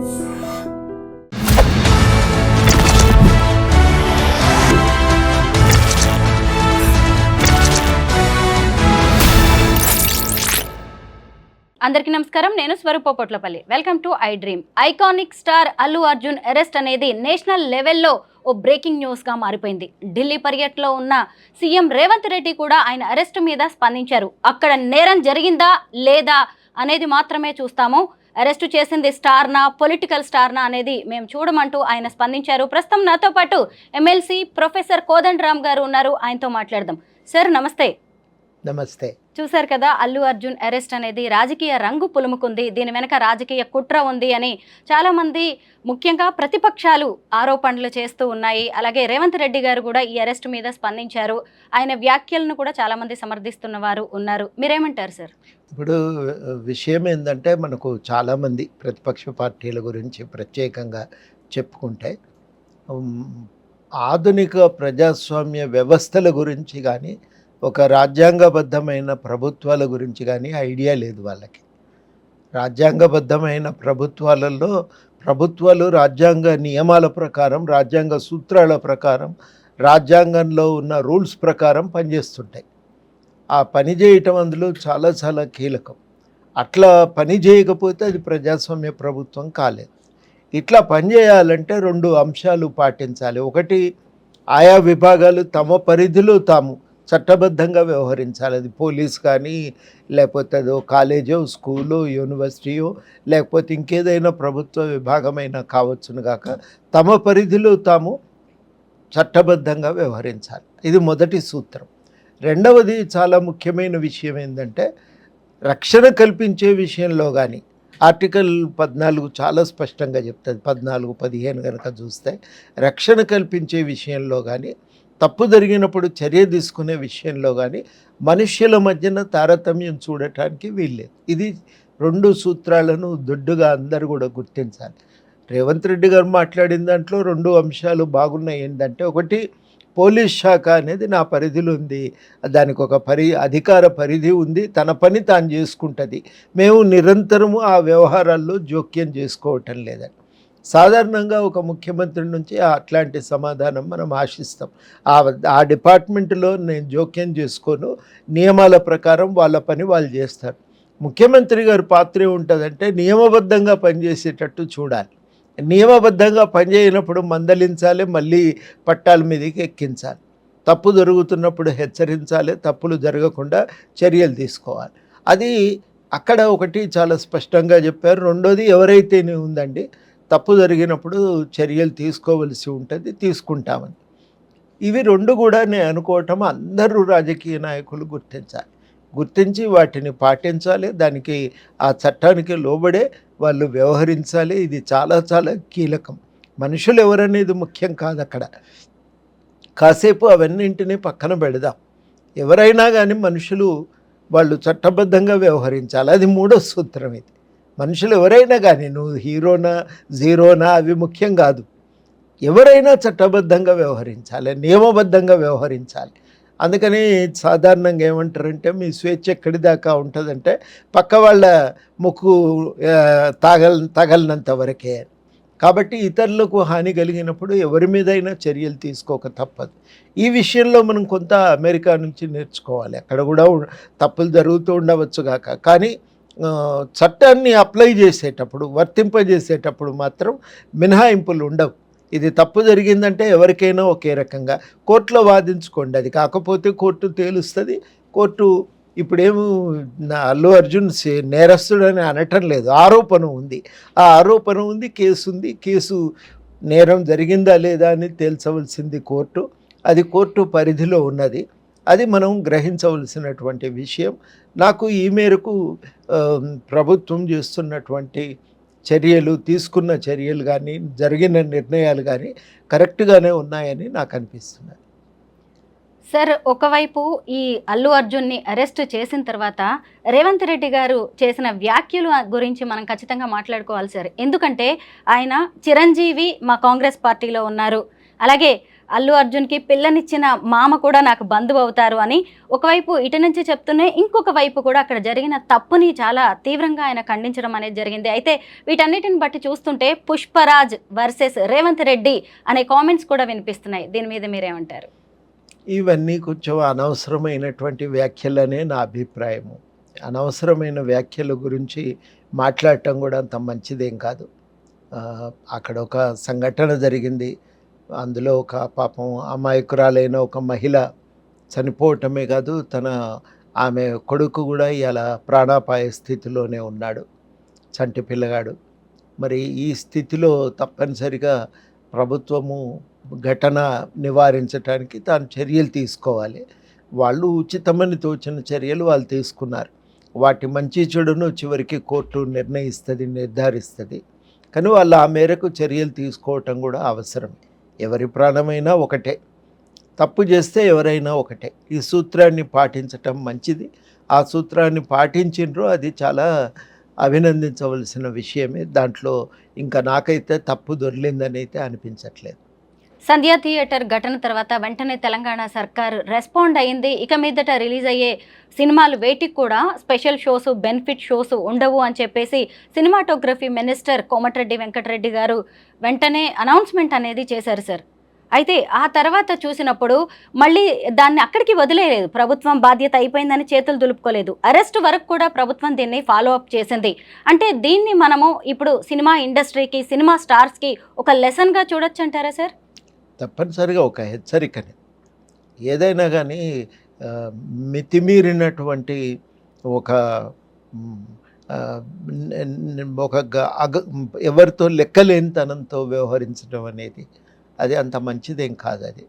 అందరికీ నమస్కారం. నేను Swaroopa Potlapalli. Welcome to I dream. Iconic star Allu Arjun arrest అనేది నేషనల్ లెవెల్లో ఓ బ్రేకింగ్ న్యూస్గా మారిపోయింది. ఢిల్లీ పర్యటనలో ఉన్న సీఎం రేవంత్ రెడ్డి కూడా ఆయన అరెస్ట్ మీద స్పందించారు. అక్కడ నేరం జరిగిందా లేదా అనేది మాత్రమే చూస్తాము, అరెస్టు చేసింది స్టార్నా పొలిటికల్ స్టార్నా అనేది మేము చూడమంటూ ఆయన స్పందించారు. ప్రస్తుతం నాతో పాటు ఎమ్మెల్సీ ప్రొఫెసర్ కోదండరామ్ గారు ఉన్నారు. ఆయనతో మాట్లాడదాం. సార్ నమస్తే. నమస్తే. చూశారు కదా, అల్లు అర్జున్ అరెస్ట్ అనేది రాజకీయ రంగు పులుముకుంది, దీని వెనక రాజకీయ కుట్ర ఉంది అని చాలామంది ముఖ్యంగా ప్రతిపక్షాలు ఆరోపణలు చేస్తూ ఉన్నాయి. అలాగే రేవంత్ రెడ్డి గారు కూడా ఈ అరెస్ట్ మీద స్పందించారు. ఆయన వ్యాఖ్యలను కూడా చాలామంది సమర్థిస్తున్న వారు ఉన్నారు. మీరేమంటారు సార్? ఇప్పుడు విషయం ఏంటంటే, మనకు చాలామంది ప్రతిపక్ష పార్టీల గురించి ప్రత్యేకంగా చెప్పుకుంటే ఆధునిక ప్రజాస్వామ్య వ్యవస్థల గురించి కానీ ఒక రాజ్యాంగబద్ధమైన ప్రభుత్వాల గురించి కానీ ఐడియా లేదు వాళ్ళకి. రాజ్యాంగబద్ధమైన ప్రభుత్వాలలో ప్రభుత్వాలు రాజ్యాంగ నియమాల ప్రకారం, రాజ్యాంగ సూత్రాల ప్రకారం, రాజ్యాంగంలో ఉన్న రూల్స్ ప్రకారం పనిచేస్తుంటాయి. ఆ పని చేయటం అందులో చాలా చాలా కీలకం. అట్లా పని చేయకపోతే అది ప్రజాస్వామ్య ప్రభుత్వం కాలేదు. ఇట్లా పనిచేయాలంటే రెండు అంశాలు పాటించాలి. ఒకటి, ఆయా విభాగాలు తమ పరిధిలో తాము చట్టబద్ధంగా వ్యవహరించాలి. అది పోలీస్ కానీ, లేకపోతే అదో కాలేజో, స్కూలో, యూనివర్సిటీయో, లేకపోతే ఇంకేదైనా ప్రభుత్వ విభాగమైనా కావచ్చును గాక, తమ పరిధిలో తాము చట్టబద్ధంగా వ్యవహరించాలి. ఇది మొదటి సూత్రం. రెండవది, చాలా ముఖ్యమైన విషయం ఏంటంటే, రక్షణ కల్పించే విషయంలో కానీ ఆర్టికల్ 14 చాలా స్పష్టంగా చెప్తుంది. 14, 15 కనుక చూస్తే రక్షణ కల్పించే విషయంలో కానీ, తప్పు జరిగినప్పుడు చర్య తీసుకునే విషయంలో కానీ మనుష్యుల మధ్యన తారతమ్యం చూడటానికి వీల్లేదు. ఇది రెండు సూత్రాలను దొడ్డుగా అందరూ కూడా గుర్తించాలి. రేవంత్ రెడ్డి గారు మాట్లాడిన దాంట్లో రెండు అంశాలు బాగున్నాయి. ఏంటంటే, ఒకటి, పోలీస్ శాఖ అనేది నా పరిధిలో ఉంది, దానికి ఒక అధికార పరిధి ఉంది, తన పని తాను చేసుకుంటుంది, మేము నిరంతరము ఆ వ్యవహారాల్లో జోక్యం చేసుకోవటం లేదని. సాధారణంగా ఒక ముఖ్యమంత్రి నుంచి అట్లాంటి సమాధానం మనం ఆశిస్తాం. ఆ డిపార్ట్మెంట్లో నేను జోక్యం చేసుకోను, నియమాల ప్రకారం వాళ్ళ పని వాళ్ళు చేస్తారు. ముఖ్యమంత్రి గారి పాత్ర ఏముంటుందంటే, నియమబద్ధంగా పనిచేసేటట్టు చూడాలి. నియమబద్ధంగా పనిచేయనప్పుడు మందలించాలి, మళ్ళీ పట్టాల మీదకి ఎక్కించాలి. తప్పు జరుగుతున్నప్పుడు హెచ్చరించాలి, తప్పులు జరగకుండా చర్యలు తీసుకోవాలి. అది అక్కడ ఒకటి చాలా స్పష్టంగా చెప్పారు. రెండోది, ఎవరైతేనే ఉందండి, తప్పు జరిగినప్పుడు చర్యలు తీసుకోవలసి ఉంటుంది, తీసుకుంటామని. ఇవి రెండు కూడా నేను అనుకోవటం అందరూ రాజకీయ నాయకులు గుర్తించి వాటిని పాటించాలి. దానికి ఆ చట్టానికి లోబడే వాళ్ళు వ్యవహరించాలి. ఇది చాలా చాలా కీలకం. మనుషులు ఎవరనేది ముఖ్యం కాదు. అక్కడ కాసేపు అవన్నింటినీ పక్కన పెడదాం. ఎవరైనా కానీ మనుషులు వాళ్ళు చట్టబద్ధంగా వ్యవహరించాలి. అది మూడో సూత్రం. ఇది మనుషులు ఎవరైనా కానీ, నువ్వు హీరోనా జీరోనా అవి ముఖ్యం కాదు. ఎవరైనా చట్టబద్ధంగా వ్యవహరించాలి, నియమబద్ధంగా వ్యవహరించాలి. అందుకని సాధారణంగా ఏమంటారంటే, మీ స్వేచ్ఛ ఎక్కడి దాకా ఉంటుందంటే పక్క వాళ్ళ ముక్కు తగలనంత వరకే. కాబట్టి ఇతరులకు హాని కలిగినప్పుడు ఎవరి మీదైనా చర్యలు తీసుకోక తప్పదు. ఈ విషయంలో మనం కొంత అమెరికా నుంచి నేర్చుకోవాలి. అక్కడ కూడా తప్పులు జరుగుతూ ఉండవచ్చు గాక, కానీ చట్టాన్ని అప్లై చేసేటప్పుడు, వర్తింపజేసేటప్పుడు మాత్రం మినహాయింపులు ఉండవు. ఇది తప్పు జరిగిందంటే ఎవరికైనా ఒకే రకంగా కోర్టులో వాదించుకోండి. అది కాకపోతే కోర్టు తేలుస్తుంది. కోర్టు ఇప్పుడేమో అల్లు అర్జున్ నేరస్తుడని అనటం లేదు, ఆరోపణ ఉంది. ఆ ఆరోపణ ఉంది, కేసు ఉంది. కేసు నేరం జరిగిందా లేదా అని తేల్చవలసింది కోర్టు. అది కోర్టు పరిధిలో ఉన్నది. అది మనం గ్రహించవలసినటువంటి విషయం. నాకు ఈ మేరకు ప్రభుత్వం చేస్తున్నటువంటి చర్యలు, తీసుకున్న చర్యలు కానీ, జరిగిన నిర్ణయాలు కానీ కరెక్ట్గానే ఉన్నాయని నాకు అనిపిస్తున్నది. సార్, ఒకవైపు ఈ అల్లు అర్జున్ని అరెస్ట్ చేసిన తర్వాత రేవంత్ రెడ్డి గారు చేసిన వ్యాఖ్యలు గురించి మనం ఖచ్చితంగా మాట్లాడుకోవాలి సార్. ఎందుకంటే ఆయన చిరంజీవి మా కాంగ్రెస్ పార్టీలో ఉన్నారు, అలాగే అల్లు అర్జున్కి పిల్లనిచ్చిన మామ కూడా నాకు బంధువు అవుతారు అని ఒకవైపు ఇటు నుంచి చెప్తూనే ఇంకొక వైపు కూడా అక్కడ జరిగిన తప్పుని చాలా తీవ్రంగా ఆయన ఖండించడం అనేది జరిగింది. అయితే వీటన్నిటిని బట్టి చూస్తుంటే పుష్పరాజ్ వర్సెస్ రేవంత్ రెడ్డి అనే కామెంట్స్ కూడా వినిపిస్తున్నాయి. దీని మీద మీరేమంటారు? ఇవన్నీ కొంచెం అనవసరమైనటువంటి వ్యాఖ్యలనే నా అభిప్రాయము. అనవసరమైన వ్యాఖ్యల గురించి మాట్లాడటం కూడా అంత మంచిదేం కాదు. అక్కడ ఒక సంఘటన జరిగింది. అందులో ఒక పాపం అమాయకురాలైన ఒక మహిళ చనిపోవటమే కాదు, ఆమె కొడుకు కూడా ఇలా ప్రాణాపాయ స్థితిలోనే ఉన్నాడు, చంటి పిల్లగాడు. మరి ఈ స్థితిలో తప్పనిసరిగా ప్రభుత్వము ఘటన నివారించడానికి తాను చర్యలు తీసుకోవాలి. వాళ్ళు ఉచితమని తోచిన చర్యలు వాళ్ళు తీసుకున్నారు. వాటి మంచి చెడును చివరికి కోర్టు నిర్ధారిస్తుంది. కానీ వాళ్ళు ఆ మేరకు చర్యలు తీసుకోవటం కూడా అవసరం. ఎవరి ప్రాణమైనా ఒకటే, తప్పు చేస్తే ఎవరైనా ఒకటే. ఈ సూత్రాన్ని పాటించటం మంచిది. ఆ సూత్రాన్ని పాటించిండ్రో అది చాలా అభినందించవలసిన విషయమే. దాంట్లో ఇంకా నాకైతే తప్పు దొర్లిందని అయితే అనిపించట్లేదు. సంధ్యా థియేటర్ ఘటన తర్వాత వెంటనే తెలంగాణ సర్కార్ రెస్పాండ్ అయింది. ఇక మీదట రిలీజ్ అయ్యే సినిమాలు వేటికి కూడా స్పెషల్ షోస్, బెనిఫిట్ షోస్ ఉండవు అని చెప్పేసి సినిమాటోగ్రఫీ మినిస్టర్ కోమటిరెడ్డి వెంకటరెడ్డి గారు వెంటనే అనౌన్స్మెంట్ అనేది చేశారు సార్. అయితే ఆ తర్వాత చూసినప్పుడు మళ్ళీ దాన్ని అక్కడికి వదిలేయలేదు. ప్రభుత్వం బాధ్యత అయిపోయిందని చేతులు దులుపుకోలేదు. అరెస్ట్ వరకు కూడా ప్రభుత్వం దీన్ని ఫాలో అప్ చేసింది. అంటే దీన్ని మనము ఇప్పుడు సినిమా ఇండస్ట్రీకి, సినిమా స్టార్స్కి ఒక లెసన్గా చూడొచ్చు అంటారా సార్? తప్పనిసరిగా ఒక హెచ్చరికనే. ఏదైనా కానీ మితిమీరినటువంటి ఒక ఎవరితో లెక్కలేనితనంతో వ్యవహరించడం అనేది అది అంత మంచిదేం కాదు. అది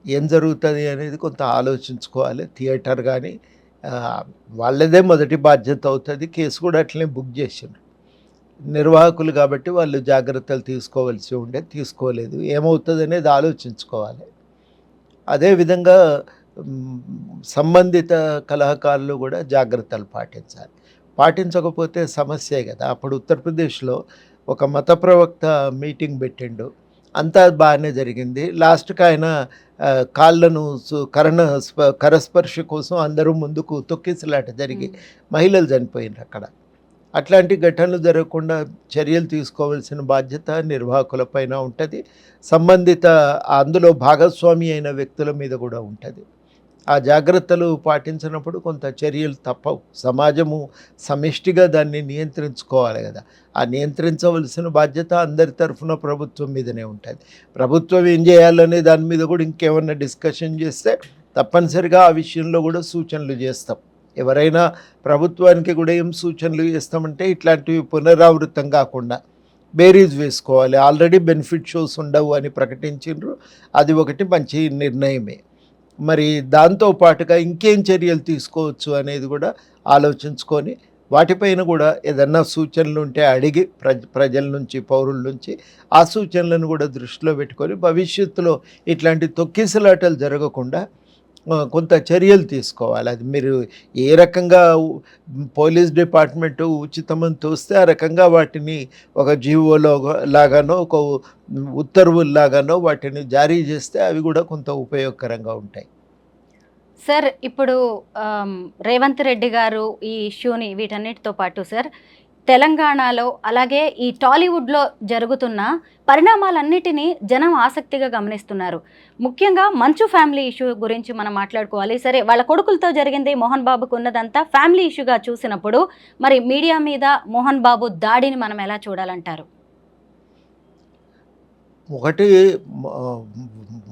ఏం జరుగుతుంది అనేది కొంత ఆలోచించుకోవాలి. థియేటర్ కానీ వాళ్ళదే మొదటి బాధ్యత అవుతుంది. కేసు కూడా అట్లనే బుక్ చేసిండ్రు. నిర్వాహకులు కాబట్టి వాళ్ళు జాగ్రత్తలు తీసుకోవాల్సి ఉండే తీసుకోలేదు. ఏమవుతుంది అనేది ఆలోచించుకోవాలి. అదేవిధంగా సంబంధిత కళాకారులు కూడా జాగ్రత్తలు పాటించాలి. పాటించకపోతే సమస్యే కదా. అప్పుడు ఉత్తరప్రదేశ్లో ఒక మత ప్రవక్త మీటింగ్ పెట్టిండు. అంతా బాగానే జరిగింది. లాస్ట్కి ఆయన కాళ్ళను కరస్పర్శ కోసం అందరూ ముందుకు తొక్కిసలాట జరిగి మహిళలు చనిపోయినారు అక్కడ. అట్లాంటి ఘటనలు జరగకుండా చర్యలు తీసుకోవాల్సిన బాధ్యత నిర్వాహకులపైన ఉంటుంది. సంబంధిత అందులో భాగస్వామి అయిన వ్యక్తుల మీద కూడా ఉంటుంది. ఆ జాగ్రత్తలు పాటించినప్పుడు కొంత చర్యలు తప్పవు. సమాజము సమిష్టిగా దాన్ని నియంత్రించుకోవాలి కదా. ఆ నియంత్రించవలసిన బాధ్యత అందరి తరఫున ప్రభుత్వం మీదనే ఉంటుంది. ప్రభుత్వం ఏం చేయాలనే దాని మీద కూడా ఇంకేమన్నా డిస్కషన్ చేస్తే తప్పనిసరిగా ఆ విషయంలో కూడా సూచనలు చేస్తాం. ఎవరైనా ప్రభుత్వానికి కూడా ఏం సూచనలు చేస్తామంటే ఇట్లాంటివి పునరావృతం కాకుండా బేరీజ్ వేసుకోవాలి. ఆల్రెడీ బెనిఫిట్ షోస్ ఉండవు అని ప్రకటించిండ్రు. అది ఒకటి మంచి నిర్ణయమే. మరి దాంతో పాటుగా ఇంకేం చర్యలు తీసుకోవచ్చు అనేది కూడా ఆలోచించుకొని వాటిపైన కూడా ఏదన్నా సూచనలు ఉంటే అడిగి ప్రజల నుంచి, పౌరుల నుంచి ఆ సూచనలను కూడా దృష్టిలో పెట్టుకొని భవిష్యత్తులో ఇట్లాంటి తొక్కిసలాటలు జరగకుండా కొంత చర్యలు తీసుకోవాలి. అది మీరు ఏ రకంగా పోలీస్ డిపార్ట్మెంటు ఉచితమని తోస్తే ఆ రకంగా వాటిని ఒక జీవోలో లాగానో ఒక ఉత్తర్వుల్లాగానో వాటిని జారీ చేస్తే అవి కూడా కొంత ఉపయోగకరంగా ఉంటాయి. సార్ ఇప్పుడు రేవంత్ రెడ్డి గారు ఈ ఇష్యూని వీటన్నిటితో పాటు సార్ తెలంగాణలో అలాగే ఈ టాలీవుడ్లో జరుగుతున్న పరిణామాలన్నిటినీ జనం ఆసక్తిగా గమనిస్తున్నారు. ముఖ్యంగా మంచు ఫ్యామిలీ ఇష్యూ గురించి మనం మాట్లాడుకోవాలి. సరే, వాళ్ళ కొడుకులతో జరిగింది, మోహన్ బాబుకు ఉన్నదంతా ఫ్యామిలీ ఇష్యూగా చూసినప్పుడు మరి మీడియా మీద మోహన్ బాబు దాడిని మనం ఎలా చూడాలంటారు? ఒకటి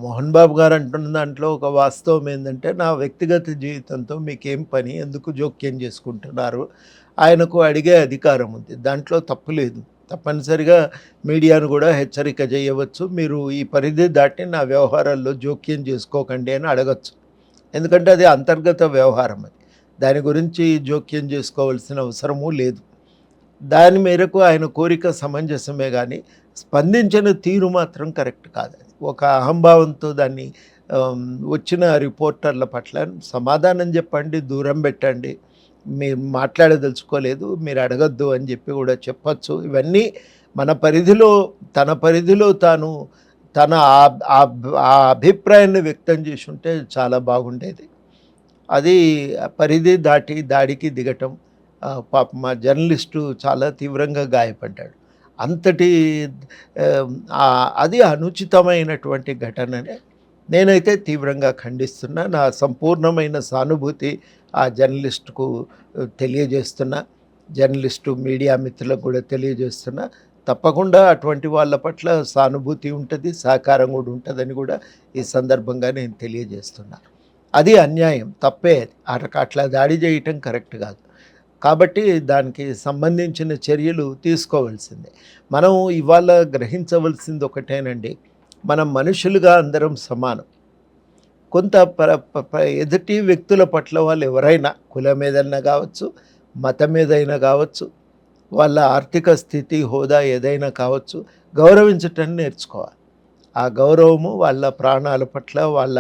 మోహన్ బాబు గారు అంటున్న దాంట్లో ఒక వాస్తవం ఏంటంటే, నా వ్యక్తిగత జీవితంతో మీకేం పని, ఎందుకు జోక్యం చేసుకుంటున్నారు, ఆయనకు అడిగే అధికారం ఉంది, దాంట్లో తప్పు లేదు. తప్పనిసరిగా మీడియాను కూడా హెచ్చరిక చేయవచ్చు. మీరు ఈ పరిధి దాటి నా వ్యవహారాల్లో జోక్యం చేసుకోకండి అని అడగచ్చు. ఎందుకంటే అది అంతర్గత వ్యవహారం. అది దాని గురించి జోక్యం చేసుకోవాల్సిన అవసరమూ లేదు. దాని మేరకు ఆయన కోరిక సమంజసమే, కానీ స్పందించిన తీరు మాత్రం కరెక్ట్ కాదు. అది ఒక అహంభావంతో దాన్ని వచ్చిన రిపోర్టర్ల పట్ల సమాధానం చెప్పండి, దూరం పెట్టండి, మీరు మాట్లాడదలుచుకోలేదు, మీరు అడగద్దు అని చెప్పి కూడా చెప్పచ్చు. ఇవన్నీ మన పరిధిలో, తన పరిధిలో తాను తన ఆ అభిప్రాయాన్ని వ్యక్తం చేసి ఉంటే చాలా బాగుండేది. అది పరిధి దాటి దాడికి దిగటం, పాపం మా జర్నలిస్టు చాలా తీవ్రంగా గాయపడ్డాడు. అంతటి అది అనుచితమైనటువంటి ఘటననే నేనైతే తీవ్రంగా ఖండిస్తున్నా. నా సంపూర్ణమైన సానుభూతి ఆ జర్నలిస్ట్‌కు తెలియజేస్తున్నా. జర్నలిస్టు, మీడియా మిత్రులకు కూడా తెలియజేస్తున్నా. తప్పకుండా అటువంటి వాళ్ళ పట్ల సానుభూతి ఉంటది, సహకారం కూడా ఉంటదని కూడా ఈ సందర్భంగా నేను తెలియజేస్తున్నా. అది అన్యాయం, తప్పే అది. అట్లా దాడి చేయటం కరెక్ట్ కాదు. కాబట్టి దానికి సంబంధించిన చర్యలు తీసుకోవాల్సిందే. మనం ఇవాళ గ్రహించవలసింది ఒకటేనండి, మనం మనుషులుగా అందరం సమానం. కొంత ఎదుటి వ్యక్తుల పట్ల వాళ్ళు ఎవరైనా కులం ఏదైనా కావచ్చు, మతం ఏదైనా కావచ్చు, వాళ్ళ ఆర్థిక స్థితి, హోదా ఏదైనా కావచ్చు, గౌరవించటం నేర్చుకోవాలి. ఆ గౌరవము వాళ్ళ ప్రాణాల పట్ల, వాళ్ళ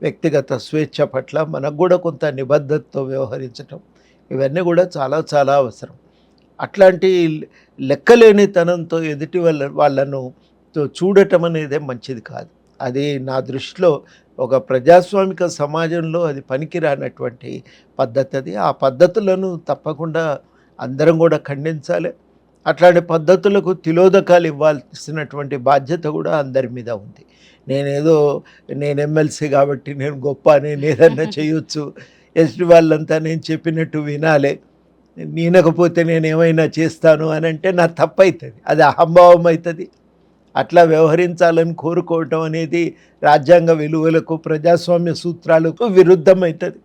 వ్యక్తిగత స్వేచ్ఛ పట్ల మనకు కూడా కొంత నిబద్ధతతో వ్యవహరించటం, ఇవన్నీ కూడా చాలా చాలా అవసరం. అట్లాంటి లెక్కలేనితనంతో ఎదుటి వాళ్ళను చూడటం అనేదే మంచిది కాదు. అది నా దృష్టిలో ఒక ప్రజాస్వామిక సమాజంలో అది పనికిరానటువంటి పద్ధతి అది. ఆ పద్ధతులను తప్పకుండా అందరం కూడా ఖండించాలి. అట్లాంటి పద్ధతులకు తిలోదకాలు ఇవ్వాల్సినటువంటి బాధ్యత కూడా అందరి మీద ఉంది. నేను ఎమ్మెల్సీ కాబట్టి నేను గొప్ప, నేను ఏదన్నా చేయొచ్చు, ఎస్టీ వాళ్ళంతా నేను చెప్పినట్టు వినాలి, వినకపోతే నేను ఏమైనా చేస్తాను అని అంటే నా తప్పవుతుంది, అది అహంభావం అవుతుంది. అట్లా వ్యవహరించాలని కోరుకోవటం అనేది రాజ్యాంగ విలువలకు, ప్రజాస్వామ్య సూత్రాలకు విరుద్ధమవుతుంది.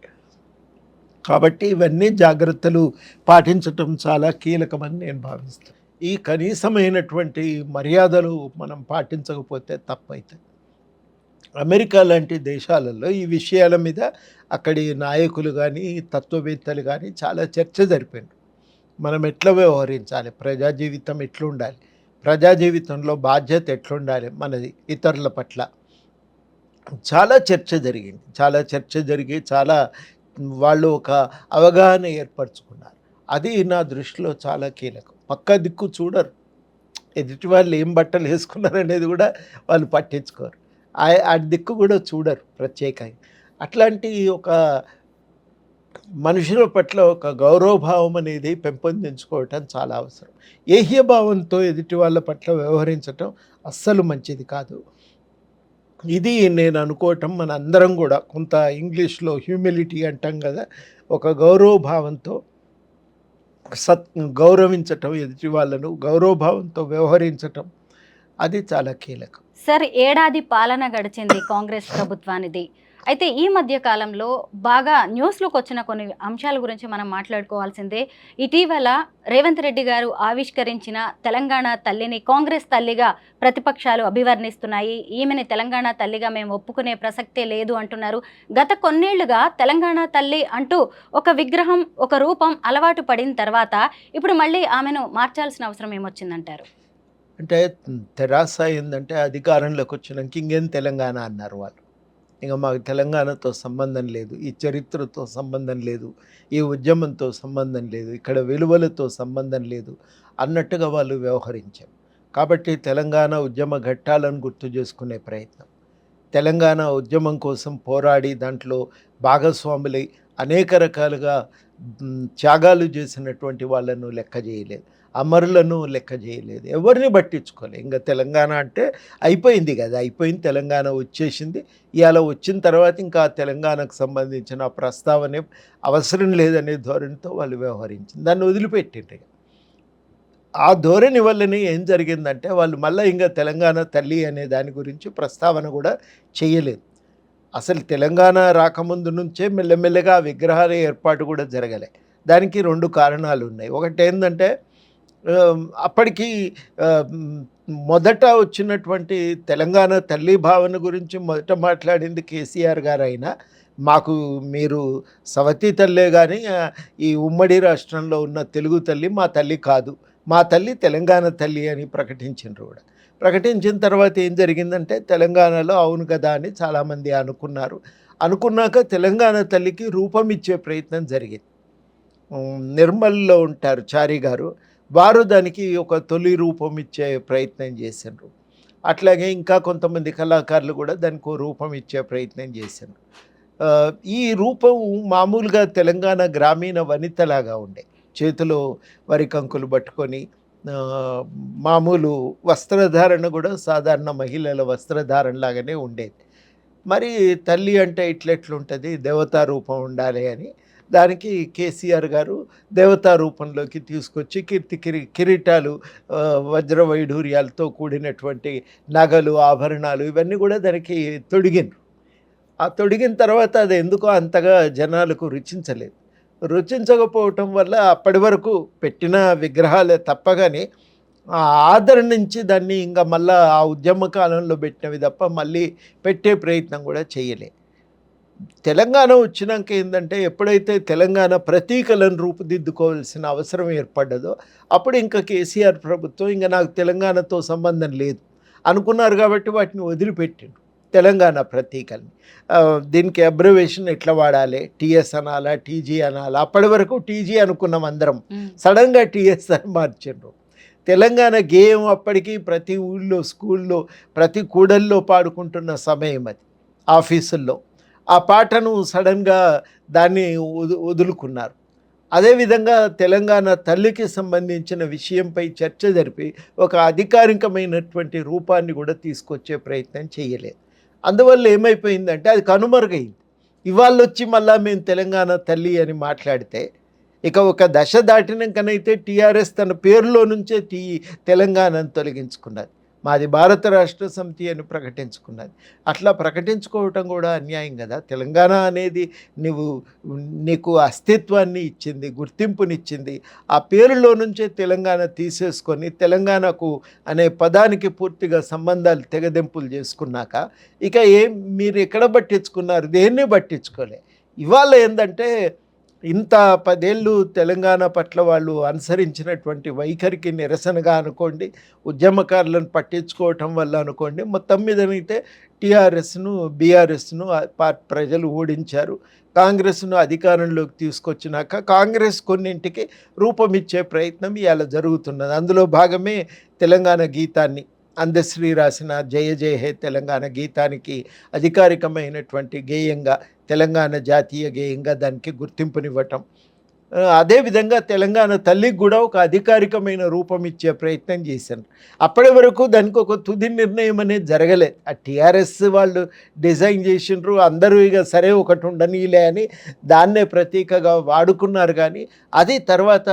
కాబట్టి ఇవన్నీ జాగ్రత్తలు పాటించటం చాలా కీలకమని నేను భావిస్తాను. ఈ కనీసమైనటువంటి మర్యాదలు మనం పాటించకపోతే తప్పవుతుంది. అమెరికా లాంటి దేశాలలో ఈ విషయాల మీద అక్కడి నాయకులు కానీ, తత్వవేత్తలు కానీ చాలా చర్చ జరిపారు. మనం ఎట్లా వ్యవహరించాలి, ప్రజా జీవితం ఎట్లుండాలి, ప్రజా జీవితంలో బాధ్యత ఎట్లుండాలి మనది ఇతరుల పట్ల, చాలా చర్చ జరిగింది. చాలా వాళ్ళు ఒక అవగాహన ఏర్పరచుకున్నారు. అది నా దృష్టిలో చాలా కీలకం. పక్క దిక్కు చూడరు, ఎదుటి వాళ్ళు ఏం బట్టలు వేసుకున్నారనేది కూడా వాళ్ళు పట్టించుకోరు. ఆ దిక్కు కూడా చూడరు ప్రత్యేకంగా. అట్లాంటి ఒక మనుషుల పట్ల ఒక గౌరవభావం అనేది పెంపొందించుకోవటం చాలా అవసరం. ఏహ్యభావంతో ఎదుటి వాళ్ళ పట్ల వ్యవహరించటం అస్సలు మంచిది కాదు. ఇది నేను అనుకోవటం మన అందరం కూడా కొంత ఇంగ్లీష్లో హ్యూమిలిటీ అంటాం కదా, ఒక గౌరవభావంతో గౌరవించటం, ఎదుటి వాళ్ళను గౌరవభావంతో వ్యవహరించటం, అది చాలా కీలకం. సార్, ఏడాది పాలన గడిచింది కాంగ్రెస్ ప్రభుత్వానిది. అయితే ఈ మధ్య కాలంలో బాగా న్యూస్లోకి వచ్చిన కొన్ని అంశాల గురించి మనం మాట్లాడుకోవాల్సిందే. ఇటీవల రేవంత్ రెడ్డి గారు ఆవిష్కరించిన తెలంగాణ తల్లిని కాంగ్రెస్ తల్లిగా ప్రతిపక్షాలు అభివర్ణిస్తున్నాయి. ఈమెని తెలంగాణ తల్లిగా మేము ఒప్పుకునే ప్రసక్తే లేదు అంటున్నారు. గత కొన్నేళ్లుగా తెలంగాణ తల్లి అంటూ ఒక విగ్రహం, ఒక రూపం అలవాటు పడిన తర్వాత ఇప్పుడు మళ్ళీ ఆమెను మార్చాల్సిన అవసరం ఏమొచ్చిందంటారు? అంటే తెరాస ఏందంటే అధికారంలోకి వచ్చినాక ఇంకేం తెలంగాణ అన్నారు వాళ్ళు. ఇంకా మాకు తెలంగాణతో సంబంధం లేదు, ఈ చరిత్రతో సంబంధం లేదు, ఈ ఉద్యమంతో సంబంధం లేదు, ఇక్కడ విలువలతో సంబంధం లేదు అన్నట్టుగా వాళ్ళు వ్యవహరించారు. కాబట్టి తెలంగాణ ఉద్యమ ఘట్టాలను గుర్తు చేసుకునే ప్రయత్నం, తెలంగాణ ఉద్యమం కోసం పోరాడి దాంట్లో భాగస్వాములై అనేక రకాలుగా త్యాగాలు చేసినటువంటి వాళ్ళను లెక్క చేయలేదు, అమరులను లెక్క చేయలేదు, ఎవరిని పట్టించుకోలేదు. ఇంకా తెలంగాణ అంటే అయిపోయింది కదా, అయిపోయింది, తెలంగాణ వచ్చేసింది. ఇవాళ వచ్చిన తర్వాత ఇంకా తెలంగాణకు సంబంధించిన ప్రస్తావనే అవసరం లేదనే ధోరణితో వాళ్ళు వ్యవహరించింది, దాన్ని వదిలిపెట్టిండ్రు. ఆ ధోరణి వల్లనే ఏం జరిగిందంటే వాళ్ళు మళ్ళీ ఇంకా తెలంగాణ తల్లి అనే దాని గురించి ప్రస్తావన కూడా చేయలేదు. అసలు తెలంగాణ రాకముందు నుంచే మెల్లమెల్లగా విగ్రహాల ఏర్పాటు కూడా జరగలే. దానికి 2 కారణాలు ఉన్నాయి. ఒకటి ఏంటంటే అప్పటికి మొదట వచ్చినటువంటి తెలంగాణ తల్లి భావన గురించి మొదట మాట్లాడింది కేసీఆర్ గారు. అయినా మాకు మీరు సవతి తల్లే కానీ ఈ ఉమ్మడి రాష్ట్రంలో ఉన్న తెలుగు తల్లి మా తల్లి కాదు, మా తల్లి తెలంగాణ తల్లి అని ప్రకటించారు కూడా. ప్రకటించిన తర్వాత ఏం జరిగిందంటే తెలంగాణలో అవును కదా అని చాలామంది అనుకున్నాక తెలంగాణ తల్లికి రూపం ఇచ్చే ప్రయత్నం జరిగింది. నిర్మల్లో ఉంటారు చారి గారు, వారు దానికి ఒక తొలి రూపం ఇచ్చే ప్రయత్నం చేశారు. అట్లాగే ఇంకా కొంతమంది కళాకారులు కూడా దానికి ఓ రూపం ఇచ్చే ప్రయత్నం చేశారు. ఈ రూపం మామూలుగా తెలంగాణ గ్రామీణ వనితలాగా ఉండే. చేతిలో వరికంకులు పట్టుకొని మామూలు వస్త్రధారణ కూడా సాధారణ మహిళల వస్త్రధారణ లాగానే ఉండేది. మరి తల్లి అంటే ఇట్లెట్లుంటుంది, దేవతా రూపం ఉండాలి అని దానికి కేసీఆర్ గారు దేవతా రూపంలోకి తీసుకొచ్చి కిరీటాలు, వజ్ర వైఢూర్యాలతో కూడినటువంటి నగలు, ఆభరణాలు ఇవన్నీ కూడా దానికి తొడిగిన్రు. ఆ తొడిగిన తర్వాత అది ఎందుకో అంతగా జనాలకు రుచించలేదు. రుచించకపోవటం వల్ల అప్పటి వరకు పెట్టిన విగ్రహాలే తప్ప గాని, ఆ ఆదరణ నుంచి దాన్ని ఇంక మళ్ళా ఆ ఉద్యమ కాలంలో పెట్టినవి తప్ప మళ్ళీ పెట్టే ప్రయత్నం కూడా చేయలే. తెలంగాణ వచ్చినాక ఏందంటే, ఎప్పుడైతే తెలంగాణ ప్రతీకలను రూపుదిద్దుకోవాల్సిన అవసరం ఏర్పడ్డదో, అప్పుడు ఇంకా కేసీఆర్ ప్రభుత్వం ఇంక నాకు తెలంగాణతో సంబంధం లేదు అనుకున్నారు కాబట్టి వాటిని వదిలిపెట్టిండ్రు తెలంగాణ ప్రతీకల్ని. దీనికి అబ్రివేషన్ ఎట్లా వాడాలి, టీఎస్ అనాలా, టీజీ అనాలా? అప్పటి వరకు టీజీ అనుకున్నాం అందరం, సడన్గా టీఎస్ అని మార్చిండ్రు. తెలంగాణ గేయం అప్పటికి ప్రతి ఊళ్ళో, స్కూల్లో, ప్రతి కూడల్లో పాడుకుంటున్న సమయం అది. ఆఫీసుల్లో ఆ పాటను సడన్గా దాన్ని వదులుకున్నారు. అదేవిధంగా తెలంగాణ తల్లికి సంబంధించిన విషయంపై చర్చ జరిపి ఒక అధికారికమైనటువంటి రూపాన్ని కూడా తీసుకొచ్చే ప్రయత్నం చేయలేదు. అందువల్ల ఏమైపోయిందంటే అది కనుమరుగైంది. ఇవాళ వచ్చి మళ్ళా మేము తెలంగాణ తల్లి అని మాట్లాడితే, ఇక ఒక దశ దాటినాకనైతే టీఆర్ఎస్ తన పేరులో నుంచే తెలంగాణను తొలగించుకున్నది. మాది భారత రాష్ట్ర సమితి అని ప్రకటించుకున్నది. అట్లా ప్రకటించుకోవటం కూడా అన్యాయం కదా. తెలంగాణ అనేది నీకు అస్తిత్వాన్ని ఇచ్చింది, గుర్తింపునిచ్చింది. ఆ పేరులో నుంచే తెలంగాణ తీసేసుకొని తెలంగాణకు అనే పదానికి పూర్తిగా సంబంధాలు తెగదెంపులు చేసుకున్నాక ఇక మీరు ఎక్కడ పట్టించుకున్నారు? దేన్ని పట్టించుకోలే. ఇవాళ ఏంటంటే, ఇంత 10 ఏళ్ళు తెలంగాణ పట్ల వాళ్ళు అనుసరించినటువంటి వైఖరికి నిరసనగా అనుకోండి, ఉద్యమకారులను పట్టించుకోవటం వల్ల అనుకోండి, మొత్తం మీదనైతే టీఆర్ఎస్ను, బీఆర్ఎస్ను ప్రజలు ఓడించారు. కాంగ్రెస్ను అధికారంలోకి తీసుకొచ్చినాక కాంగ్రెస్ కొన్నింటికి రూపమిచ్చే ప్రయత్నం ఇవాళ జరుగుతున్నది. అందులో భాగమే తెలంగాణ గీతాన్ని అందశ్రీ రాసిన జయ జయ హే తెలంగాణ గీతానికి అధికారికమైనటువంటి గేయంగా, తెలంగాణ జాతీయ గేయంగా దానికి గుర్తింపునివ్వటం. అదేవిధంగా తెలంగాణ తల్లికి కూడా ఒక అధికారికమైన రూపం ఇచ్చే ప్రయత్నం చేశారు. అప్పటి వరకు దానికి ఒక తుది నిర్ణయం అనేది జరగలేదు. ఆ టీఆర్ఎస్ వాళ్ళు డిజైన్ చేసిండ్రు, అందరూ ఇక సరే ఒకటి ఉండనీలే అని దాన్నే ప్రతీకగా వాడుకున్నారు. కానీ అది తర్వాత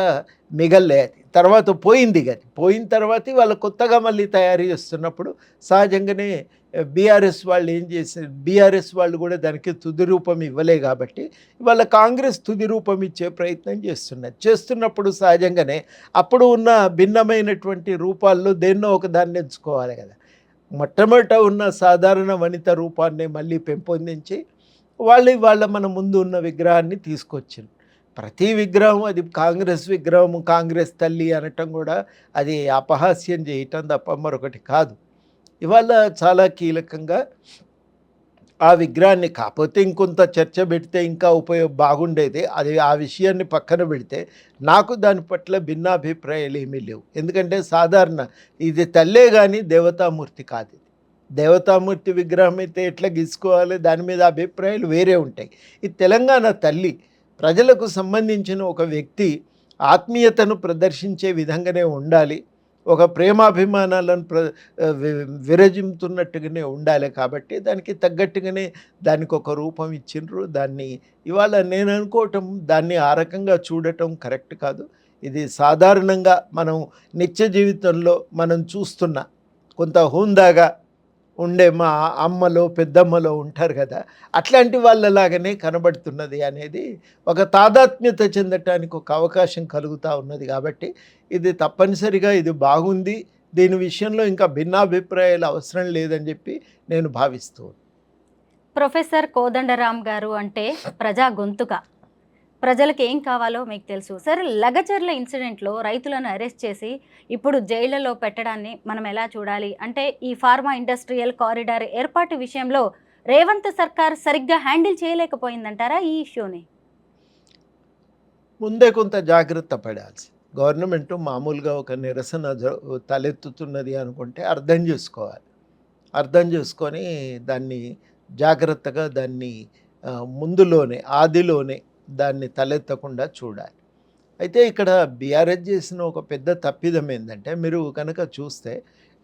మిగల్లే. అది తర్వాత పోయింది. అది పోయిన తర్వాత వాళ్ళు కొత్తగా మళ్ళీ తయారు చేస్తున్నప్పుడు సహజంగానే బీఆర్ఎస్ వాళ్ళు ఏం చేశారు, బీఆర్ఎస్ వాళ్ళు కూడా దానికి తుది రూపం ఇవ్వలే కాబట్టి ఇవాళ కాంగ్రెస్ తుది రూపం ఇచ్చే ప్రయత్నం చేస్తున్నప్పుడు సహజంగానే అప్పుడు ఉన్న భిన్నమైనటువంటి రూపాల్లో దేన్నో ఒక దాన్ని ఎంచుకోవాలి కదా. మొట్టమొదట ఉన్న సాధారణ వనిత రూపాన్ని మళ్ళీ పెంపొందించి వాళ్ళ మన ముందు ఉన్న విగ్రహాన్ని తీసుకొచ్చింది. ప్రతి విగ్రహం అది కాంగ్రెస్ విగ్రహం, కాంగ్రెస్ తల్లి అనటం కూడా అది అపహాస్యం చేయటం తప్ప మరొకటి కాదు. ఇవాళ చాలా కీలకంగా ఆ విగ్రహాన్ని, కాకపోతే ఇంకొంత చర్చ పెడితే ఇంకా బాగుండేది. అది ఆ విషయాన్ని పక్కన పెడితే నాకు దాని పట్ల భిన్నాభిప్రాయాలు ఏమీ లేవు. ఎందుకంటే సాధారణ ఇది తల్లే కానీ దేవతామూర్తి కాదు. దేవతామూర్తి విగ్రహం అయితే ఎట్లా గీసుకోవాలి, దాని మీద అభిప్రాయాలు వేరే ఉంటాయి. ఈ తెలంగాణ తల్లి ప్రజలకు సంబంధించిన ఒక వ్యక్తి, ఆత్మీయతను ప్రదర్శించే విధంగానే ఉండాలి, ఒక ప్రేమాభిమానాలను విరజిమ్తున్నట్టుగానే ఉండాలి. కాబట్టి దానికి తగ్గట్టుగానే దానికి ఒక రూపం ఇచ్చిండ్రు. దాన్ని ఇవాళ నేను అనుకోవటం, దాన్ని ఆ రకంగా చూడటం కరెక్ట్ కాదు. ఇది సాధారణంగా మనం నిత్య జీవితంలో మనం చూస్తున్న కొంత హుందాగా ఉండే మా అమ్మలో, పెద్దమ్మలో ఉంటారు కదా, అట్లాంటి వాళ్ళలాగానే కనబడుతున్నది అనేది ఒక తాదాత్మ్యత చెందటానికి ఒక అవకాశం కలుగుతూ ఉన్నది. కాబట్టి ఇది తప్పనిసరిగా ఇది బాగుంది. దీని విషయంలో ఇంకా భిన్నాభిప్రాయాలు అవసరం లేదని చెప్పి నేను భావిస్తూ. ప్రొఫెసర్ కోదండరామ్ గారు అంటే ప్రజా గొంతుక, ప్రజలకు ఏం కావాలో మీకు తెలుసు. సరే, లగచర్ల ఇన్సిడెంట్లో రైతులను అరెస్ట్ చేసి ఇప్పుడు జైళ్లలో పెట్టడాన్ని మనం ఎలా చూడాలి? అంటే ఈ ఫార్మా ఇండస్ట్రియల్ కారిడార్ ఏర్పాటు విషయంలో రేవంత్ సర్కార్ సరిగ్గా హ్యాండిల్ చేయలేకపోయిందంటారా ఈ ఇష్యూని? ముందే కొంత జాగ్రత్త పడాల్సి. గవర్నమెంట్ మామూలుగా ఒక నిరసన తలెత్తుతున్నది అనుకుంటే అర్థం చేసుకోవాలి. అర్థం చేసుకొని దాన్ని జాగ్రత్తగా దాన్ని ముందులోనే ఆదిలోనే దాన్ని తలెత్తకుండా చూడాలి. అయితే ఇక్కడ బీఆర్ఎస్ చేసిన ఒక పెద్ద తప్పిదం ఏందంటే, మీరు కనుక చూస్తే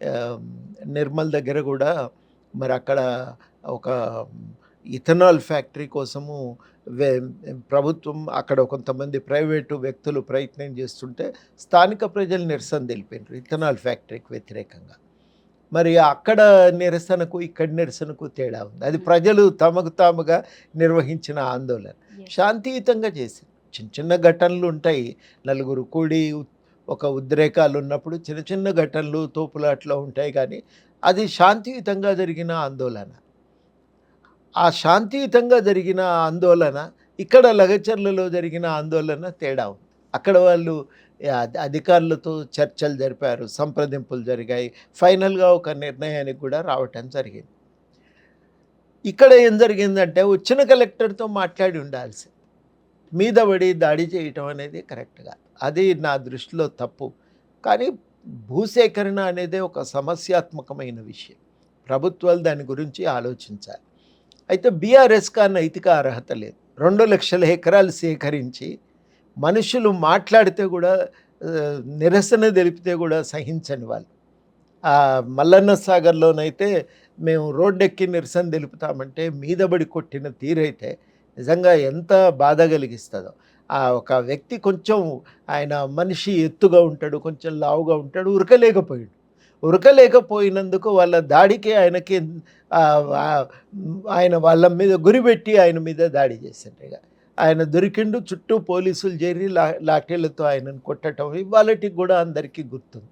ఆహ్, నిర్మల్ దగ్గర గూడా మరి అక్కడ ఒక ఇథనాల్ ఫ్యాక్టరీ కోసము వె ప్రభుత్వం అక్కడ కొంతమంది ప్రైవేటు వ్యక్తులు ప్రయత్నం చేస్తుంటే స్థానిక ప్రజలు నిరసన తెలిపారు ఇథనాల్ ఫ్యాక్టరీకి వ్యతిరేకంగా. మరి అక్కడ నిరసనకు, ఇక్కడి నిరసనకు తేడా ఉంది. అది ప్రజలు తమకు తాముగా నిర్వహించిన ఆందోళన. శాంతియుతంగా చేసింది. చిన్న చిన్న ఘటనలు ఉంటాయి. నలుగురు కూడి ఒక ఉద్రేకాలు ఉన్నప్పుడు చిన్న చిన్న ఘటనలు, తోపులాటలు ఉంటాయి కానీ అది శాంతియుతంగా జరిగిన ఆందోళన. ఆ శాంతియుతంగా జరిగిన ఆందోళన, ఇక్కడ లగచర్లలో జరిగిన ఆందోళన తేడా ఉంది. అక్కడ వాళ్ళు అధికారులతో చర్చలు జరిపారు, సంప్రదింపులు జరిగాయి. ఫైనల్‌గా ఒక నిర్ణయానికి కూడా రావటం జరిగింది. ఇక్కడ ఏం జరిగిందంటే వచ్చిన కలెక్టర్‌తో మాట్లాడి ఉండాల్సింది. మీద పడి దాడి చేయటం అనేది కరెక్ట్ కాదు. అది నా దృష్టిలో తప్పు. కానీ భూసేకరణ అనేది ఒక సమస్యాత్మకమైన విషయం. ప్రభుత్వాలు దాని గురించి ఆలోచించాలి. అయితే బీఆర్ఎస్‌కి ఆ నైతిక అర్హత లేదు. 2,00,000 ఎకరాలు సేకరించి మనుషులు మాట్లాడితే కూడా నిరసన తెలిపితే కూడా సహించని వాళ్ళు. మల్లన్న సాగర్‌లోనైతే మేము రోడ్డెక్కి నిరసన తెలుపుతామంటే మీదబడి కొట్టిన తీరైతే నిజంగా ఎంత బాధ కలిగిస్తుందో. ఒక వ్యక్తి కొంచెం ఆయన మనిషి ఎత్తుగా ఉంటాడు, కొంచెం లావుగా ఉంటాడు, ఉరకలేకపోయాడు. ఉరకలేకపోయినందుకు వాళ్ళ దాడికి ఆయనకి ఆయన వాళ్ళ మీద గురిపెట్టి ఆయన మీద దాడి చేశారు. ఇక ఆయన దొరికిండు, చుట్టూ పోలీసులు చేరి లాఠీలతో ఆయనను కొట్టడం ఇవాళటికి కూడా అందరికీ గుర్తుంది.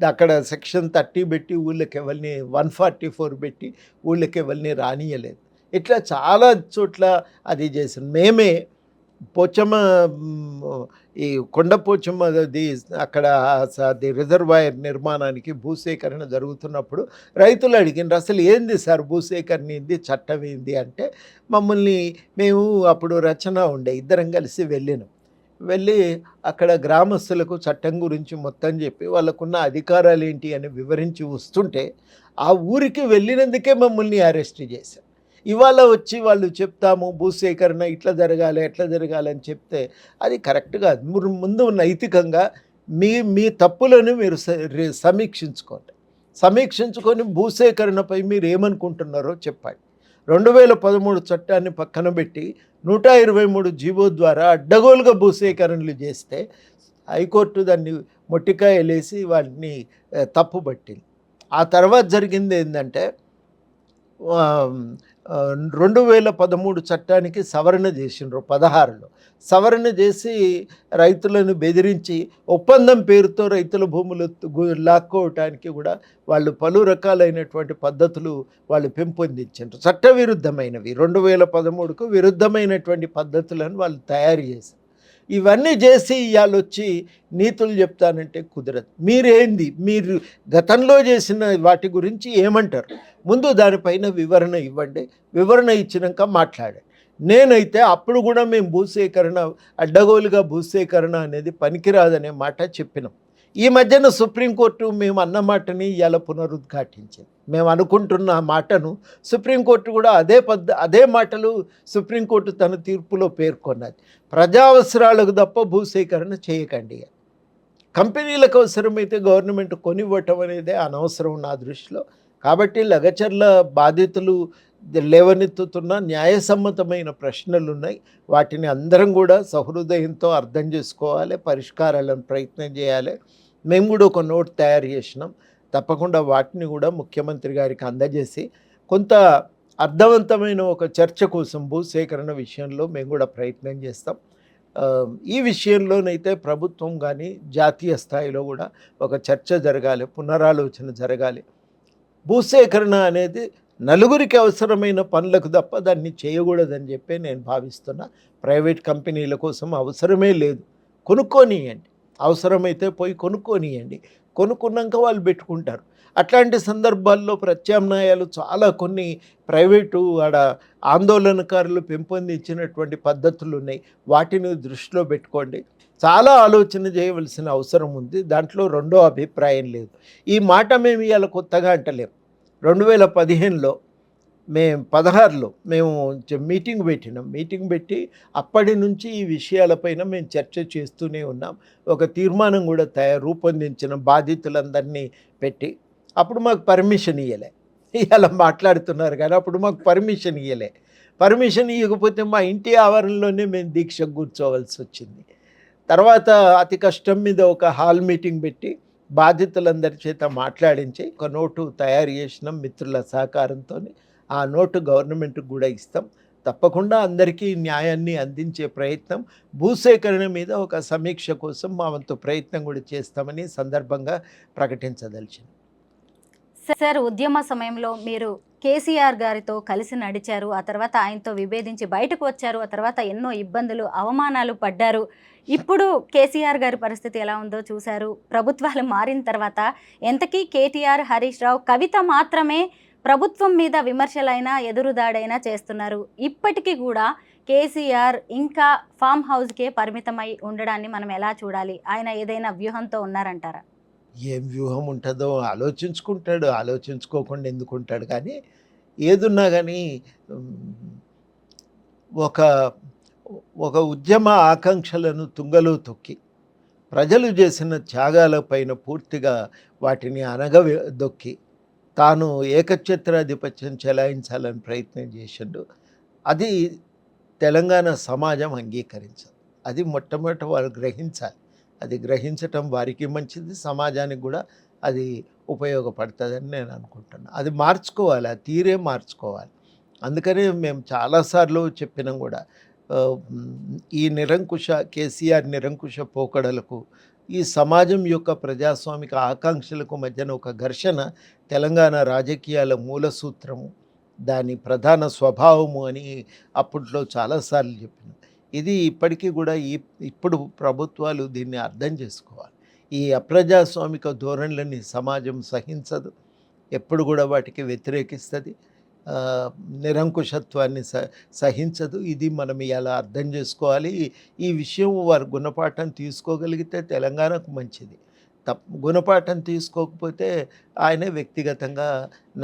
అక్కడ సెక్షన్ 30 పెట్టి ఊళ్ళకి ఎవరిని 144 పెట్టి ఊళ్ళకి ఎవరిని రానియలేదు. ఇట్లా చాలా చోట్ల అది చేసింది. మేమే పోచమ్మ ఈ కొండ పోచమ్మది అక్కడ అది రిజర్వాయర్ నిర్మాణానికి భూసేకరణ జరుగుతున్నప్పుడు రైతులు అడిగినారు, అసలు ఏంది సార్ భూసేకరణ ఏంది, చట్టం ఏంది అంటే, మమ్మల్ని మేము అప్పుడు రచన ఉండే ఇద్దరం కలిసి వెళ్ళి అక్కడ గ్రామస్తులకు చట్టం గురించి మొత్తం చెప్పి వాళ్ళకున్న అధికారాలు ఏంటి అని వివరించి వస్తుంటే ఆ ఊరికి వెళ్ళినందుకే మమ్మల్ని అరెస్ట్ చేశారు. ఇవాళ వచ్చి వాళ్ళు చెప్తాము భూసేకరణ ఇట్లా జరగాలి ఎట్లా జరగాలి అని చెప్తే అది కరెక్ట్ కాదు. ముందు నైతికంగా మీ తప్పులను మీరు సమీక్షించుకొని భూసేకరణపై మీరు ఏమనుకుంటున్నారో చెప్పండి. 2013 చట్టాన్ని పక్కన పెట్టి 123 జీవో ద్వారా అడ్డగోలుగా భూసేకరణలు చేస్తే హైకోర్టు దాన్ని మొట్టికాయలేసి వాటిని తప్పుపట్టింది. ఆ తర్వాత జరిగింది ఏంటంటే 2013 చట్టానికి సవరణ చేసిండ్రు 16లో. సవరణ చేసి రైతులను బెదిరించి ఒప్పందం పేరుతో రైతుల భూములు లాక్కోవటానికి కూడా వాళ్ళు పలు రకాలైనటువంటి పద్ధతులు వాళ్ళు పెంపొందించారు. చట్టవిరుద్ధమైనవి 2013కు విరుద్ధమైనటువంటి పద్ధతులను వాళ్ళు తయారు చేశారు. ఇవన్నీ చేసి ఇవాళ వచ్చి నీతులు చెప్తానంటే కుదరదు. మీరు గతంలో చేసిన వాటి గురించి ఏమంటారు? ముందు దానిపైన వివరణ ఇవ్వండి. వివరణ ఇచ్చినాక మాట్లాడండి. నేనైతే అప్పుడు కూడా మేము భూసేకరణ అడ్డగోలుగా భూసేకరణ అనేది పనికిరాదనే మాట చెప్పినాం. ఈ మధ్యన సుప్రీంకోర్టు మేము అన్న మాటని ఇవాళ పునరుద్ఘాటించింది. మేము అనుకుంటున్న మాటను సుప్రీంకోర్టు కూడా అదే మాటలు సుప్రీంకోర్టు తన తీర్పులో పేర్కొన్నది. ప్రజా అవసరాలకు తప్ప భూసేకరణ చేయకండి. కంపెనీలకు అవసరమైతే గవర్నమెంట్ కొనివ్వటం అనేది అనవసరం నా దృష్టిలో. కాబట్టి లగచర్ల బాధితులు లేవనెత్తుతున్న న్యాయసమ్మతమైన ప్రశ్నలు ఉన్నాయి. వాటిని అందరం కూడా సహృదయంతో అర్థం చేసుకోవాలి, పరిష్కారాలను ప్రయత్నం చేయాలి. మేము కూడా ఒక నోట్ తయారు చేసినాం. తప్పకుండా వాటిని కూడా ముఖ్యమంత్రి గారికి అందజేసి కొంత అర్థవంతమైన ఒక చర్చ కోసం భూసేకరణ విషయంలో మేము కూడా ప్రయత్నం చేస్తాం. ఈ విషయంలోనైతే ప్రభుత్వం కానీ జాతీయ స్థాయిలో కూడా ఒక చర్చ జరగాలి, పునరాలోచన జరగాలి. భూసేకరణ అనేది నలుగురికి అవసరమైన పనులకు తప్ప దాన్ని చేయకూడదని చెప్పి నేను భావిస్తున్నా. ప్రైవేట్ కంపెనీల కోసం అవసరమే లేదు, కొనుక్కోనియండి. అవసరమైతే పోయి కొనుక్కోనియండి. కొనుక్కున్నాక వాళ్ళు పెట్టుకుంటారు. అట్లాంటి సందర్భాల్లో ప్రత్యామ్నాయాలు చాలా కొన్ని ప్రైవేటు ఆందోళనకారులు పెంపొందించినటువంటి పద్ధతులు ఉన్నాయి. వాటిని దృష్టిలో పెట్టుకోండి. చాలా ఆలోచన చేయవలసిన అవసరం ఉంది. దాంట్లో రెండో అభిప్రాయం లేదు. ఈ మాట మేము ఇవాళ కొత్తగా అంటలేం. 2015లో మేము 16లో మేము మీటింగ్ పెట్టినాం. మీటింగ్ పెట్టి అప్పటి నుంచి ఈ విషయాలపైన మేము చర్చ చేస్తూనే ఉన్నాం. ఒక తీర్మానం కూడా రూపొందించిన బాధితులందరినీ పెట్టి. అప్పుడు మాకు పర్మిషన్ ఇయ్యలే. ఇవాళ మాట్లాడుతున్నారు కానీ అప్పుడు మాకు పర్మిషన్ ఇయ్యలే. పర్మిషన్ ఇవ్వకపోతే మా ఇంటి ఆవరణలోనే మేము దీక్షకు కూర్చోవలసి వచ్చింది. తర్వాత అతి కష్టం మీద ఒక హాల్ మీటింగ్ పెట్టి బాధితులందరి చేత మాట్లాడించి ఒక నోటు తయారు చేసినాం మిత్రుల సహకారంతోని. ఆ నోటు గవర్నమెంట్‌కి కూడా ఇస్తాం. తప్పకుండా అందరికీ న్యాయాన్ని అందించే ప్రయత్నం, భూసేకరణ మీద ఒక సమీక్ష కోసం మా వంతు ప్రయత్నం కూడా చేస్తామని సందర్భంగా ప్రకటించదలిచాను. సార్, ఉద్యమ సమయంలో మీరు కేసీఆర్ గారితో కలిసి నడిచారు. ఆ తర్వాత ఆయనతో విభేదించి బయటకు వచ్చారు. ఆ తర్వాత ఎన్నో ఇబ్బందులు, అవమానాలు పడ్డారు. ఇప్పుడు కేసీఆర్ గారి పరిస్థితి ఎలా ఉందో చూశారు. ప్రభుత్వాలు మారిన తర్వాత ఎంతకీ కేటీఆర్, హరీష్ రావు, కవిత మాత్రమే ప్రభుత్వం మీద విమర్శలైనా ఎదురుదాడైనా చేస్తున్నారు. ఇప్పటికీ కూడా కేసీఆర్ ఇంకా ఫామ్ హౌస్కే పరిమితమై ఉండడాన్ని మనం ఎలా చూడాలి? ఆయన ఏదైనా వ్యూహంతో ఉన్నారంటారా? ఏం వ్యూహం ఉంటుందో ఆలోచించుకుంటాడు. ఆలోచించుకోకుండా ఎందుకుంటాడు కానీ ఏదున్నా కానీ ఒక ఒక ఉద్యమ ఆకాంక్షలను తుంగలో తొక్కి ప్రజలు చేసిన త్యాగాలపైన పూర్తిగా వాటిని దొక్కి తాను ఏకఛత్రాధిపత్యం చెలాయించాలని ప్రయత్నం చేసిండు. అది తెలంగాణ సమాజం అంగీకరించదు. అది మొట్టమొదట వారు గ్రహించాలి. అది గ్రహించటం వారికి మంచిది, సమాజానికి కూడా అది ఉపయోగపడుతుందని నేను అనుకుంటున్నాను. అది మార్చుకోవాలి, ఆ తీరే మార్చుకోవాలి. అందుకనే మేము చాలాసార్లు చెప్పినాం కూడా, ఈ కేసీఆర్ నిరంకుశ పోకడలకు, ఈ సమాజం యొక్క ప్రజాస్వామిక ఆకాంక్షలకు మధ్యన ఒక ఘర్షణ తెలంగాణ రాజకీయాల మూల సూత్రము, దాని ప్రధాన స్వభావము అని అప్పట్లో చాలాసార్లు చెప్పినాం. ఇది ఇప్పటికీ కూడా ఇప్పుడు ప్రభుత్వాలు దీన్ని అర్థం చేసుకోవాలి. ఈ అప్రజాస్వామిక ధోరణులని సమాజం సహించదు, ఎప్పుడు కూడా వాటికి వ్యతిరేకిస్తుంది, నిరంకుశత్వాన్ని సహించదు. ఇది మనం ఇలా అర్థం చేసుకోవాలి. ఈ విషయం వారు గుణపాఠం తీసుకోగలిగితే తెలంగాణకు మంచిది. గుణపాఠం తీసుకోకపోతే ఆయనే వ్యక్తిగతంగా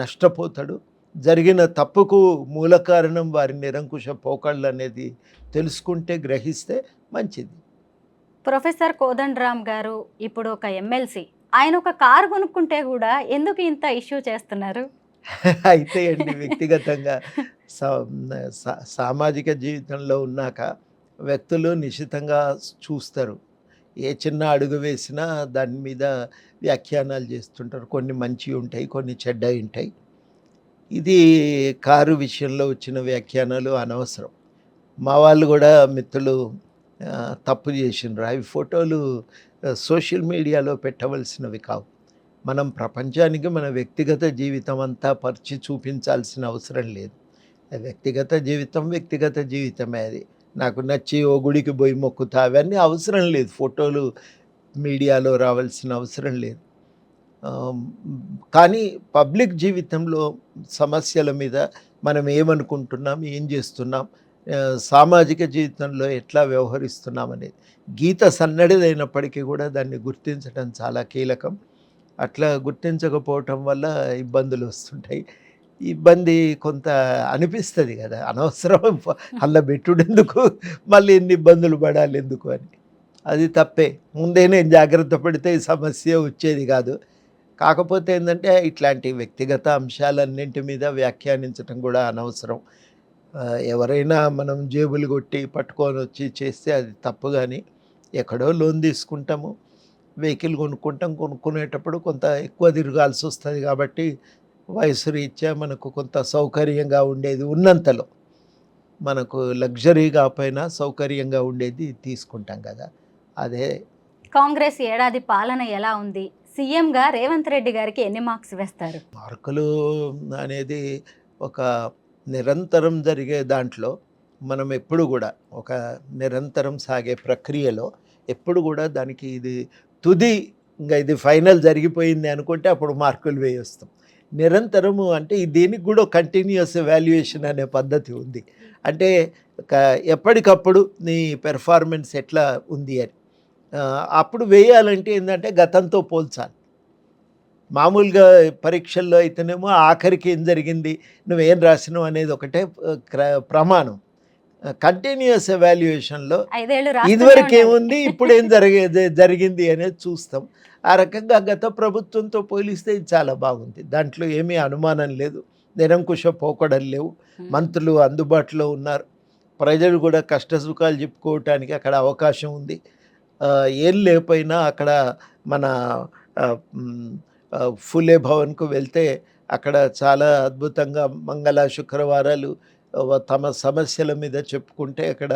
నష్టపోతాడు. జరిగిన తప్పుకు మూల కారణం వారి నిరంకుశ పోకళ్ళు అనేది తెలుసుకుంటే, గ్రహిస్తే మంచిది. ప్రొఫెసర్ కోదండరామ్ గారు ఇప్పుడు ఒక ఎమ్మెల్సీ. ఆయన ఒక కారు కొనుక్కుంటే కూడా ఎందుకు ఇంత ఇష్యూ చేస్తున్నారు? అయితే అండి, వ్యక్తిగతంగా సామాజిక జీవితంలో ఉన్నాక వ్యక్తులు నిశితంగా చూస్తారు. ఏ చిన్న అడుగు వేసినా దాని మీద వ్యాఖ్యానాలు చేస్తుంటారు. కొన్ని మంచివి ఉంటాయి, కొన్ని చెడ్డవి ఉంటాయి. ఇది కారు విషయంలో వచ్చిన వ్యాఖ్యానాలు అనవసరం. మా వాళ్ళు కూడా మిత్రులు తప్పు చేసిండ్రు. అవి ఫోటోలు సోషల్ మీడియాలో పెట్టవలసినవి కావు. మనం ప్రపంచానికి మన వ్యక్తిగత జీవితం అంతా పరిచి చూపించాల్సిన అవసరం లేదు. వ్యక్తిగత జీవితమే. అది నాకు నచ్చి ఓ గుడికి పోయి మొక్కుతా, అవన్నీ అవసరం లేదు. ఫోటోలు మీడియాలో రావాల్సిన అవసరం లేదు. కానీ పబ్లిక్ జీవితంలో సమస్యల మీద మనం ఏమనుకుంటున్నాం, ఏం చేస్తున్నాం, సామాజిక జీవితంలో ఎట్లా వ్యవహరిస్తున్నాం అనేది గీత సన్నడిదైనప్పటికీ కూడా దాన్ని గుర్తించడం చాలా కీలకం. అట్లా గుర్తించకపోవటం వల్ల ఇబ్బందులు వస్తుంటాయి. ఇబ్బంది కొంత అనిపిస్తుంది కదా, అనవసరం అలా పెట్టుడెందుకు, మళ్ళీ ఎన్ని ఇబ్బందులు పడాలి ఎందుకు అని. అది తప్పే. ముందే నేను జాగ్రత్త పడితే ఈ సమస్య వచ్చేది కాదు. కాకపోతే ఏంటంటే ఇట్లాంటి వ్యక్తిగత అంశాలన్నింటి మీద వ్యాఖ్యానించడం కూడా అనవసరం. ఎవరైనా మనం జేబులు కొట్టి పట్టుకొని వచ్చి చేస్తే అది తప్పు. కానీ ఎక్కడో లోన్ తీసుకుంటాము, వెహికల్ కొనుక్కునేటప్పుడు కొంత ఎక్కువ తిరగాల్సి వస్తుంది. కాబట్టి వయసు రీత్యా మనకు కొంత సౌకర్యంగా ఉండేది ఉన్నంతలో, మనకు లగ్జరీ కాకపోయినా సౌకర్యంగా ఉండేది తీసుకుంటాం కదా. అదే. కాంగ్రెస్ ఏడాది పాలన ఎలా ఉంది? సీఎంగా రేవంత్ రెడ్డి గారికి ఎన్ని మార్క్స్ వేస్తారు? మార్కులు అనేది ఒక నిరంతరం జరిగే దాంట్లో, మనం ఎప్పుడు కూడా ఒక నిరంతరం సాగే ప్రక్రియలో ఎప్పుడు కూడా దానికి ఇది తుది, ఇంకా ఇది ఫైనల్ జరిగిపోయింది అనుకుంటే అప్పుడు మార్కులు వేయొస్తాం. నిరంతరము అంటే దీనికి కూడా కంటిన్యూస్ ఎవాల్యుయేషన్ అనే పద్ధతి ఉంది. అంటే ఎప్పటికప్పుడు నీ పెర్ఫార్మెన్స్ ఎట్లా ఉంది అని అప్పుడు వేయాలంటే ఏంటంటే గతంతో పోల్చాలి. మామూలుగా పరీక్షల్లో అయితేనేమో ఆఖరికి ఏం జరిగింది, నువ్వేం రాసినావు అనేది ఒకటే ప్రమాణం. కంటిన్యూస్ ఎవాల్యుయేషన్లో 5 ఏళ్ళు రాస్తూనే ఇదివరకు ఉండాలి. ఏముంది, ఇప్పుడు ఏం జరిగింది అనేది చూస్తాం. ఆ రకంగా గత ప్రభుత్వంతో పోలిస్తే ఇది చాలా బాగుంది. దాంట్లో ఏమీ అనుమానం లేదు. నిరంకుశ పోకడలు లేవు. మంత్రులు అందుబాటులో ఉన్నారు. ప్రజలు కూడా కష్ట సుఖాలు చెప్పుకోవటానికి అక్కడ అవకాశం ఉంది. ఏం లేకపోయినా అక్కడ మన ఫులే భవన్కు వెళ్తే అక్కడ చాలా అద్భుతంగా మంగళ శుక్రవారాలు తమ సమస్యల మీద చెప్పుకుంటే అక్కడ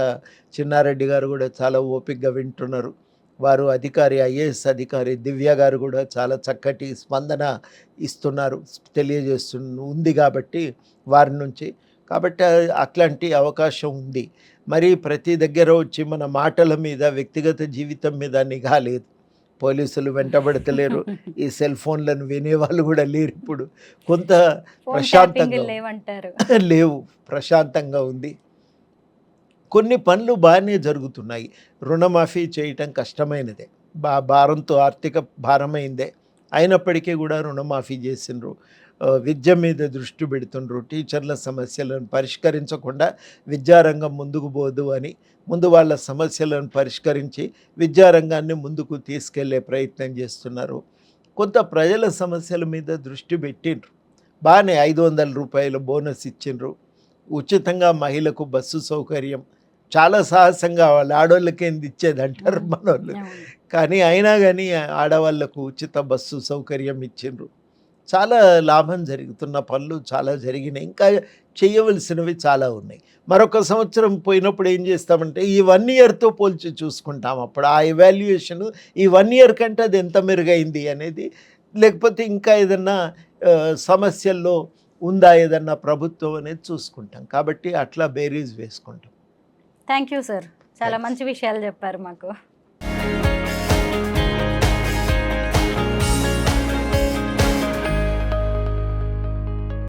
చిన్నారెడ్డి గారు కూడా చాలా ఓపికగా వింటున్నారు. వారు అధికారి, ఐఏఎస్ అధికారి దివ్య గారు కూడా చాలా చక్కటి స్పందన ఇస్తున్నారు, ఉంది కాబట్టి వారి నుంచి. కాబట్టి అట్లాంటి అవకాశం ఉంది. మరి ప్రతి దగ్గర వచ్చి మన మాటల మీద, వ్యక్తిగత జీవితం మీద నిఘా లేదు. పోలీసులు వెంటబడతలేరు. ఈ సెల్ ఫోన్లను వినేవాళ్ళు కూడా లేరు. ఇప్పుడు కొంత ప్రశాంతంగా లేవంటారు. లేవు, ప్రశాంతంగా ఉంది. కొన్ని పనులు బాగానే జరుగుతున్నాయి. రుణమాఫీ చేయటం కష్టమైనదే, భారంతో ఆర్థిక భారమైందే. అయినప్పటికీ కూడా రుణమాఫీ చేసిండ్రు. విద్య మీద దృష్టి పెడుతుండ్రు. టీచర్ల సమస్యలను పరిష్కరించకుండా విద్యారంగం ముందుకు పోదు అని ముందు వాళ్ళ సమస్యలను పరిష్కరించి విద్యారంగాన్ని ముందుకు తీసుకెళ్లే ప్రయత్నం చేస్తున్నారు. కొంత ప్రజల సమస్యల మీద దృష్టి పెట్టిండ్రు. బాగానే 500 రూపాయల బోనస్ ఇచ్చిండ్రు. ఉచితంగా మహిళకు బస్సు సౌకర్యం చాలా సాహసంగా, వాళ్ళ ఆడవాళ్ళకేంది ఇచ్చేది అంటారు మనోళ్ళు, కానీ అయినా కానీ ఆడవాళ్లకు ఉచిత బస్సు సౌకర్యం ఇచ్చిండ్రు. చాలా లాభం జరుగుతున్న పనులు చాలా జరిగినాయి. ఇంకా చేయవలసినవి చాలా ఉన్నాయి. మరొక సంవత్సరం పోయినప్పుడు ఏం చేస్తామంటే ఈ 1 ఇయర్తో పోల్చి చూసుకుంటాం. అప్పుడు ఆ ఎవాల్యుయేషన్ ఈ 1 ఇయర్ కంటే అది ఎంత మెరుగైంది అనేది, లేకపోతే ఇంకా ఏదన్నా సమస్యల్లో ఉందా ఏదన్నా ప్రభుత్వం అనేది చూసుకుంటాం. కాబట్టి అట్లా బేరీజ్ వేసుకుంటాం. థ్యాంక్ యూ సార్, చాలా మంచి విషయాలు చెప్పారు మాకు.